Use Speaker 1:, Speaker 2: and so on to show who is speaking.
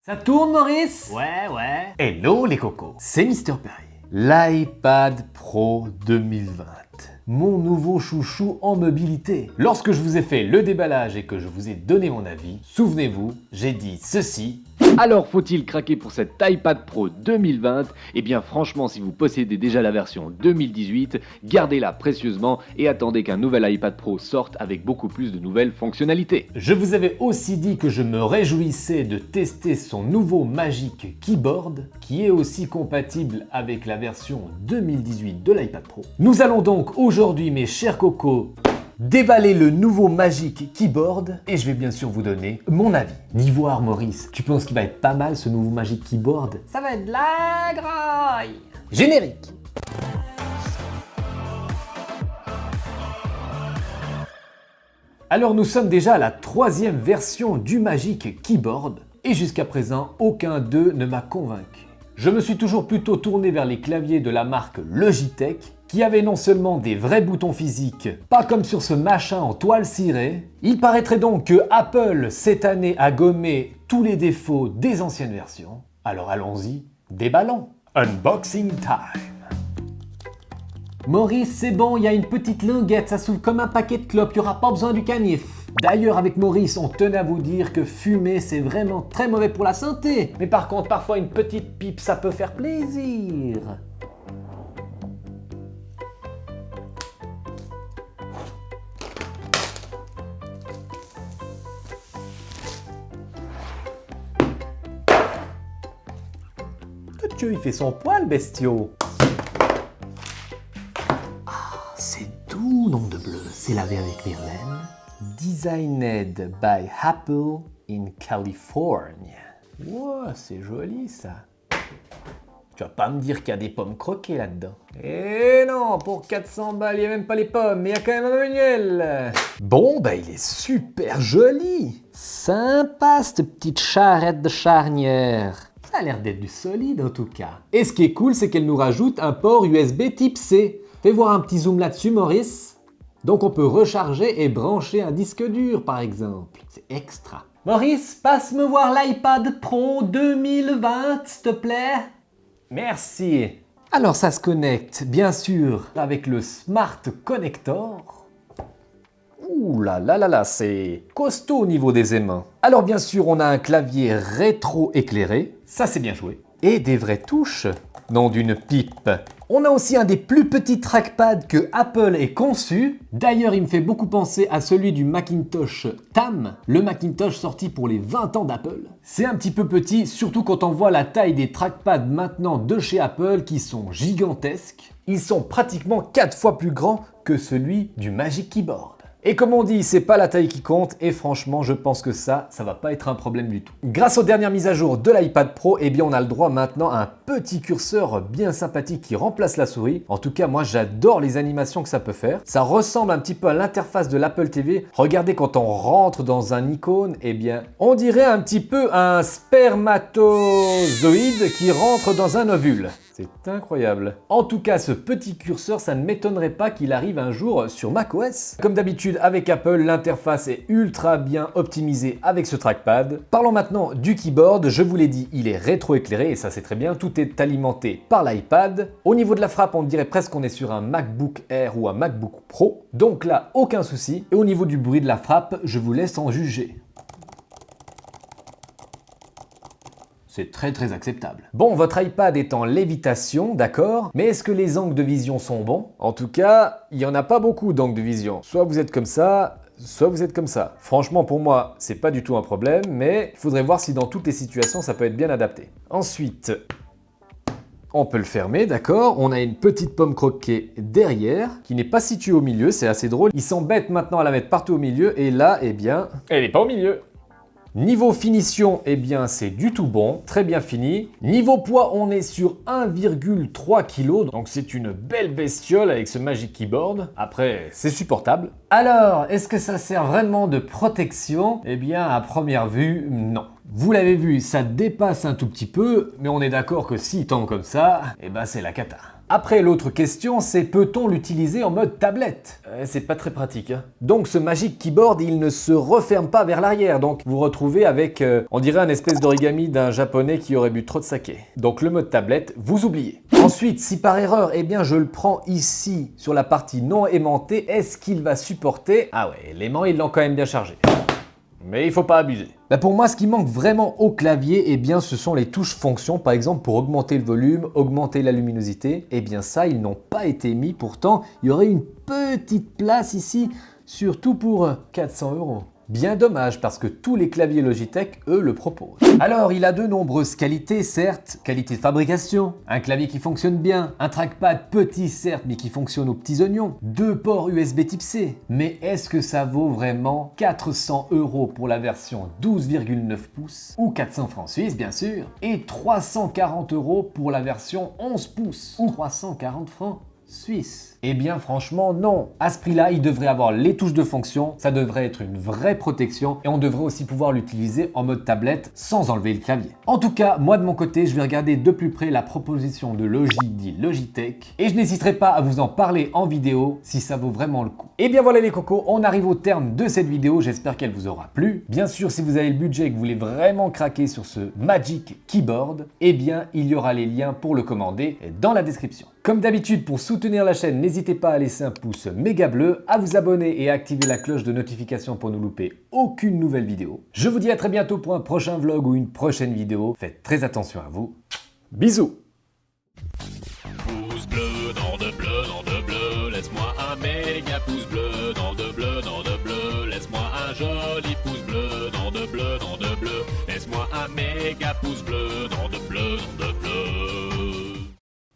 Speaker 1: Ça tourne, Maurice?
Speaker 2: Ouais.
Speaker 1: Hello les cocos, c'est Mister Perrier. L'iPad Pro 2020. Mon nouveau chouchou en mobilité. Lorsque je vous ai fait le déballage et que je vous ai donné mon avis, souvenez-vous, j'ai dit ceci.
Speaker 3: Alors faut-il craquer pour cet iPad Pro 2020? Eh bien franchement, si vous possédez déjà la version 2018, gardez-la précieusement et attendez qu'un nouvel iPad Pro sorte avec beaucoup plus de nouvelles fonctionnalités.
Speaker 1: Je vous avais aussi dit que je me réjouissais de tester son nouveau Magic Keyboard, qui est aussi compatible avec la version 2018 de l'iPad Pro. Nous allons donc aujourd'hui, mes chers cocos, déballer le nouveau Magic Keyboard et je vais bien sûr vous donner mon avis. D'Ivoire, Maurice, tu penses qu'il va être pas mal ce nouveau Magic Keyboard?
Speaker 2: Ça va être de la graille.
Speaker 1: Générique. Alors nous sommes déjà à la 3e version du Magic Keyboard et jusqu'à présent aucun d'eux ne m'a convaincu. Je me suis toujours plutôt tourné vers les claviers de la marque Logitech qui avaient non seulement des vrais boutons physiques, pas comme sur ce machin en toile cirée. Il paraîtrait donc que Apple cette année a gommé tous les défauts des anciennes versions. Alors allons-y, déballons. Unboxing time. Maurice, c'est bon, il y a une petite linguette, ça s'ouvre comme un paquet de clopes, il n'y aura pas besoin du canif. D'ailleurs, avec Maurice, on tenait à vous dire que fumer, c'est vraiment très mauvais pour la santé. Mais par contre, parfois, une petite pipe, ça peut faire plaisir. Dieu, il fait son poil, bestiau. C'est doux, nom de bleu. C'est lavé avec Verlaine. Designed by Apple in California. Wow, c'est joli ça. Tu vas pas me dire qu'il y a des pommes croquées là-dedans. Eh non, pour 400 balles, il n'y a même pas les pommes, mais il y a quand même un manuel. Bon, bah il est super joli. Sympa cette petite charrette de charnière. Ça a l'air d'être du solide en tout cas. Et ce qui est cool, c'est qu'elle nous rajoute un port USB type C. Fais voir un petit zoom là-dessus, Maurice. Donc on peut recharger et brancher un disque dur par exemple. C'est extra. Maurice, passe me voir l'iPad Pro 2020, s'il te plaît. Merci. Alors ça se connecte, bien sûr, avec le Smart Connector. Ouh là là là là, c'est costaud au niveau des aimants. Alors bien sûr, on a un clavier rétro-éclairé, ça c'est bien joué. Et des vraies touches, non d'une pipe. On a aussi un des plus petits trackpads que Apple ait conçu. D'ailleurs, il me fait beaucoup penser à celui du Macintosh TAM, le Macintosh sorti pour les 20 ans d'Apple. C'est un petit peu petit, surtout quand on voit la taille des trackpads maintenant de chez Apple qui sont gigantesques. Ils sont pratiquement 4 fois plus grands que celui du Magic Keyboard. Et comme on dit, c'est pas la taille qui compte et franchement, je pense que ça va pas être un problème du tout. Grâce aux dernières mises à jour de l'iPad Pro, eh bien on a le droit maintenant à un petit curseur bien sympathique qui remplace la souris. En tout cas, moi j'adore les animations que ça peut faire. Ça ressemble un petit peu à l'interface de l'Apple TV. Regardez quand on rentre dans un icône, eh bien on dirait un petit peu un spermatozoïde qui rentre dans un ovule. C'est incroyable. En tout cas, ce petit curseur, ça ne m'étonnerait pas qu'il arrive un jour sur macOS. Comme d'habitude avec Apple, l'interface est ultra bien optimisée avec ce trackpad. Parlons maintenant du keyboard. Je vous l'ai dit, il est rétro-éclairé et ça c'est très bien. Tout est alimenté par l'iPad. Au niveau de la frappe, on dirait presque qu'on est sur un MacBook Air ou un MacBook Pro. Donc là, aucun souci. Et au niveau du bruit de la frappe, je vous laisse en juger. C'est très acceptable. Bon, votre iPad est en lévitation, d'accord, mais est-ce que les angles de vision sont bons? En tout cas, il n'y en a pas beaucoup d'angles de vision. Soit vous êtes comme ça, soit vous êtes comme ça. Franchement, pour moi, c'est pas du tout un problème, mais il faudrait voir si dans toutes les situations, ça peut être bien adapté. Ensuite, on peut le fermer, d'accord. On a une petite pomme croquée derrière, qui n'est pas située au milieu, c'est assez drôle. Ils s'embêtent maintenant à la mettre partout au milieu, et là, eh bien, elle n'est pas au milieu. Niveau finition, eh bien c'est du tout bon, très bien fini. Niveau poids, on est sur 1,3 kg, donc c'est une belle bestiole avec ce Magic Keyboard. Après, c'est supportable. Alors, est-ce que ça sert vraiment de protection? Eh bien, à première vue, non. Vous l'avez vu, ça dépasse un tout petit peu, mais on est d'accord que s'il tombe comme ça, eh ben c'est la cata. Après, l'autre question, c'est peut-on l'utiliser en mode tablette? C'est pas très pratique. Hein. Donc ce Magic Keyboard, il ne se referme pas vers l'arrière. Donc vous vous retrouvez avec, on dirait un espèce d'origami d'un japonais qui aurait bu trop de saké. Donc le mode tablette, vous oubliez. Ensuite, si par erreur, eh bien je le prends ici sur la partie non aimantée, est-ce qu'il va supporter? Ah ouais, l'aimant, ils l'ont quand même bien chargé. Mais il faut pas abuser. Pour moi, ce qui manque vraiment au clavier, eh bien, ce sont les touches fonctions. Par exemple, pour augmenter le volume, augmenter la luminosité. Eh bien ça, ils n'ont pas été mis. Pourtant, il y aurait une petite place ici, surtout pour 400 €. Bien dommage parce que tous les claviers Logitech, eux, le proposent. Alors, il a de nombreuses qualités, certes. Qualité de fabrication, un clavier qui fonctionne bien, un trackpad petit, certes, mais qui fonctionne aux petits oignons, 2 ports USB type C. Mais est-ce que ça vaut vraiment 400 € pour la version 12,9 pouces, ou 400 francs suisses, bien sûr, et 340 € pour la version 11 pouces, ou 340 francs suisses? Eh bien franchement non. À ce prix-là, il devrait avoir les touches de fonction, ça devrait être une vraie protection et on devrait aussi pouvoir l'utiliser en mode tablette sans enlever le clavier. En tout cas, moi de mon côté, je vais regarder de plus près la proposition de Logitech et je n'hésiterai pas à vous en parler en vidéo si ça vaut vraiment le coup. Et bien voilà les cocos, on arrive au terme de cette vidéo, j'espère qu'elle vous aura plu. Bien sûr, si vous avez le budget et que vous voulez vraiment craquer sur ce Magic Keyboard, eh bien il y aura les liens pour le commander dans la description. Comme d'habitude, pour soutenir la chaîne, n'hésitez pas à laisser un pouce méga bleu, à vous abonner et à activer la cloche de notification pour ne louper aucune nouvelle vidéo. Je vous dis à très bientôt pour un prochain vlog ou une prochaine vidéo. Faites très attention à vous. Bisous!
Speaker 4: Pouce bleu, dans de bleu, laisse-moi un méga pouce bleu, dans de bleu, laisse-moi un joli pouce bleu, dans de bleu, laisse-moi un méga pouce bleu, dans de bleu.